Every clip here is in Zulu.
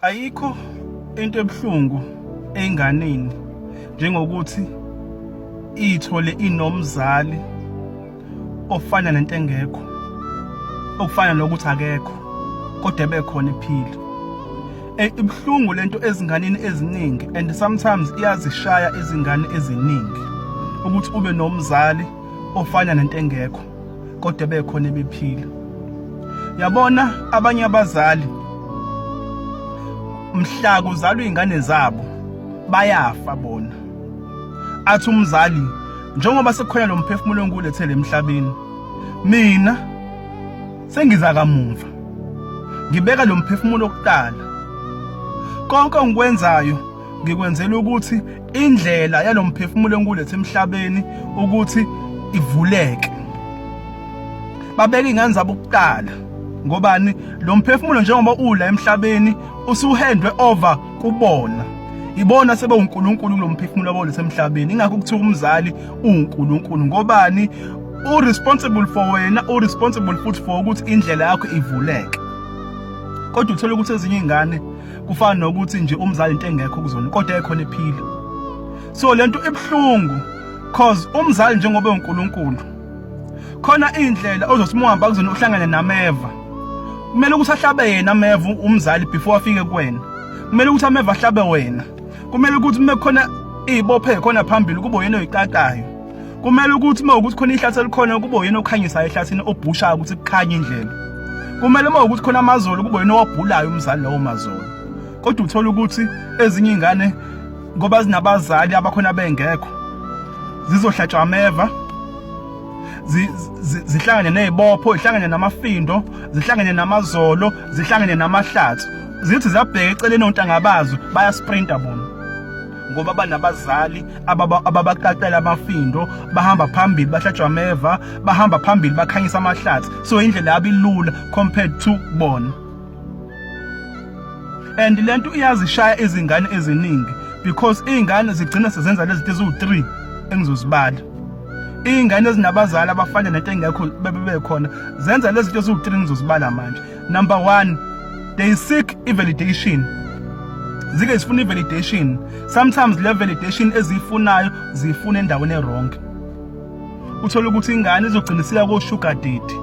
Ayikho into ebuhlungu einganeni njengokuthi ithole inomzali ofana nento engekho, okufana nokuthi akekho kodwa bekhona ephila. Ibhlungu lento ezinganeni eziningi, and sometimes iyazishaya izingane eziningi ukuthi ube nomzali ofana nento engekho kodwa bekhona bephila. Yabona abanye abazali mhla kuzalwa izingane zabo bayafa bona. Athi umzali njengoba sekukhona lo mphefumulo onkulethele emhlabeni, mina sengiza kamuva ngibeka lo mphefumulo okuqala. Konke engikwenzayo ngikwenzela ukuthi indlela yalo mphefumulo onkulethe emhlabeni ukuthi ivuleke. Babeka izingane zabo okuqala ngobani lo mphefumulo njengoba ula emhlabeni usuhendwe over kubona. Ibona sebe uNkulunkulu lo mphefumulo abalethe emhlabeni. Ingakho kuthiwa umzali uNkulunkulu ngobani responsible for wena, responsible futhi for ukuthi indlela yakho ivuleke. Kodwa uthola ukuthi ezinye izingane kufana nokuthi nje umzali into engekho kuzona kodwa ekhona ephila. So lento ibhlungu cause umzali njengoba uNkulunkulu khona indlela ozosimhamba kuzona uhlangane nameva. Kumele ukuthi ahlabe yena ameva umzali before afike kuwena. Kumele ukuthi ameva ahlabe wena. Kumele ukuthi mekhona izibophe khona phambili kube uyena oyiqaqayo. Kumele ukuthi mawukuthi khona ihlathi elikhona kube uyena okhanyisayo ehlathini obhushayo ukuthi kukhanye indlela. Kumele mawukuthi khona amazolo kube uyena owabhulayo umzali lawo mazolo. Kodwa uthola ukuthi ezinye izingane ngoba zinabazali abakhona bengekho zizohlatshwa ameva, zihlangane nezibopho, zihlangane namafindo, zihlangane namazolo, zihlangane namahlathi. Zithi ziyabheka eceleni ontanga bazo bayasprinta bona ngoba banabazali ababaqaqela amafindo, bahamba phambili bahlatshwa ameva, bahamba phambili bakhanyisa amahlathi. So indlela yabilula compared to bona. And lento iyazishaya izingane eziningi because izingane zigcina sezenza lezi zinto eziwu3 engizozibala. Izingane ezinabazali abafana nento engekho bebekhona zenza lezi zinto eziwu3 engizozibala manje. Number 1, they seek validation. Zike zifuna validation. Sometimes le validation ezifunayo zifuna endaweni wrong. Uthola ukuthi ingane izogcinisela ko sugar daddy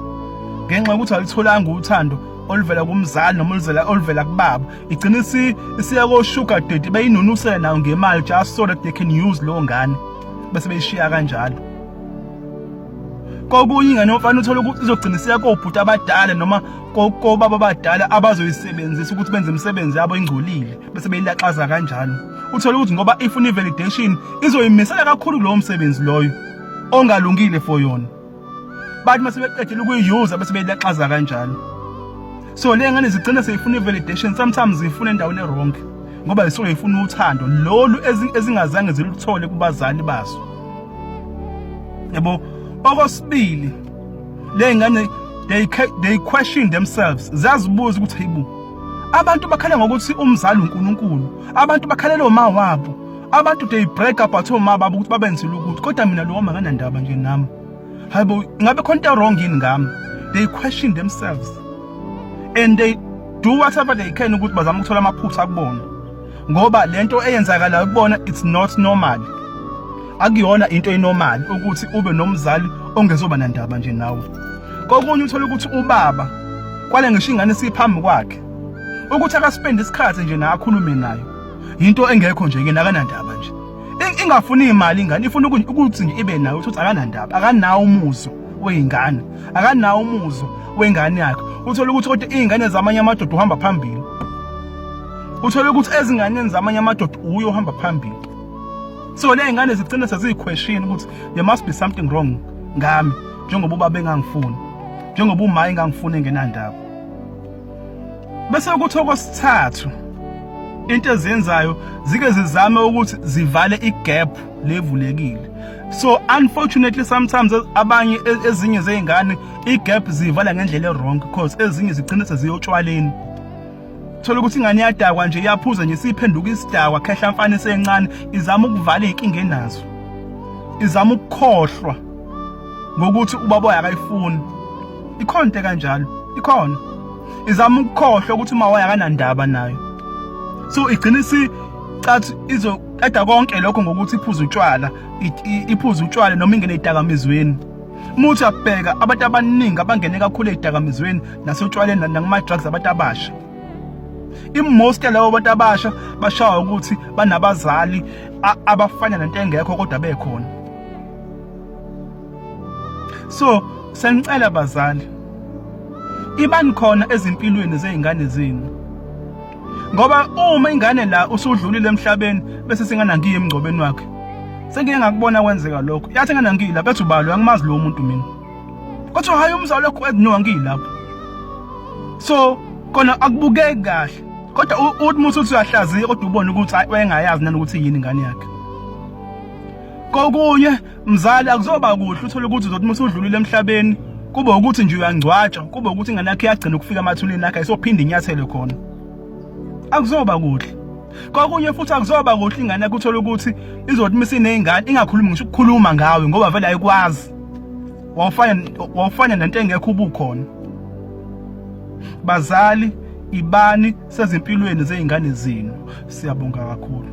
ngenxa yokuthi alitholanga uthando oluvela kumzali noma oluvela kubaba. Igcina isiya ko sugar daddy bayinunusela nayo ngemali just so that they can use lo ngane bese beyishiya kanjalo. Kokunye ingane ofana uthola ukuthi izogcinisela kobhuti abadala noma kobaba abadala abazoyisebenzisa ukuthi benze imisebenzi yabo engcolile bese beyilaxaza kanjalo. Uthola ukuthi ngoba ifuna ivalidation izoyimisela kakhulu kulowo msebenzi loyo ongalungile for yona. Bathi mase beqedile ukuyuza bese beyilaxaza kanjalo. So le ngane zigcina seyifuna ivalidation, sometimes zifuna endaweni wrong ngoba zisuke zifuna uthando lolu ezingazange ziluthole kubazali bazo. Yebo, okwesibili le ngane they question themselves. Zazibuza ukuthi hayibo abantu bakhala ngokuthi umzali uNkulunkulu, abantu bakhalela oma wabo, abantu they break up at oma babo ukuthi babenzile ukuthi kodwa mina lo mama nganandaba nje nami. Hayibo ngabe khona into wrong yini ngami? They question themselves and they do whatever they can ukuthi bazama ukuthola amaphutha kubona ngoba lento eyenzakala kubona it's not normal. Akuyona into enormal ukuthi ube nomzali ongezoba nandaba nje nawe. Kokunye uthola ukuthi ubaba kwale ngisho ingane siphambi kwakhe ukuthi akaspend isikhathi nje na akhulume nayo into engekho nje yena akanandaba nje. Ingafuni imali ingane ifuna ukuthi nje ibe nayo ukuthi akanandaba, akanawo umuzo weingane, akanawo umuzo wengane yakhe. Uthola ukuthi kodwa izingane zamanye amadoda uhamba phambili. Uthola ukuthi ezinganeni zamanye amadoda uyo uhamba phambili. So le ngane zigcina seziyiquestion ukuthi there must be something wrong ngami njengoba ubaba engangifuni, njengoba uma engangifuni engenandaba. Bese ukuthi okwesithathu into ezenzayo zike zizame ukuthi zivale igap levulekile. So unfortunately sometimes abanye ezinye zeingane igap zivala ngendlela wrong because ezinye zigcina seziyotshwaleni. Thola ukuthi ingane yadakwa nje yaphuza nje siphenduka isidakwa khehla mfana esencane izama ukuvala inkinga enazo. Izama ukukhohlwa ngokuthi ubaba yakayifuni. Ikhonte kanjalo, ikhona. Izama ukukhohlwa ukuthi uma wayakanandaba nayo. So igcina cathi izoqeda konke lokho ngokuthi iphuze utshwala noma ingene ezidakamizweni. Muthi abheka abantu abaningi abangene kakhulu ezidakamizweni nasotshwaleni nakuma-drugs abantu abasha. Most labo bantu abasha bashawa ukuthi banabazali abafana nento engekho kodwa bekhona. So senicela bazali, ibani khona ezimpilweni zeingane zenu, ngoba uma ingane la usudlulile emhlabeni bese singana ngiye emngcobeni wakhe, sengike ngakubona kwenzeka lokho. Yathi ngana ngiyila bethu ubalo angimazi lo muntu mina, kodwa hayi umzalo lokho edinwa ngiyilapho. So kona akubukeki kahle, kodwa uthi muthi uyahlaziya kodwa ubone ukuthi wayengayazi nanokuthi yini ingane yakhe. Kokunye mzali akuzoba kuhle uthola ukuthi uzothi muthi udlulile emhlabeni kube ukuthi nje uyangcwatsha, kube ukuthi ingane yakhe iyagcina ukufika emathuleni akhe ayisophinda inyathele khona. Akuzoba kuhle. Kokunye futhi akuzoba kuhle ingane yakhe uthola ukuthi izothi misineyingane ingakhulumi ngisho ukukhuluma ngawe ngoba vele ayikwazi. Wawufanya nento engekho ubukhona. Bazali, ibani sezimpilweni zeingane zenu. Siyabonga kakhulu.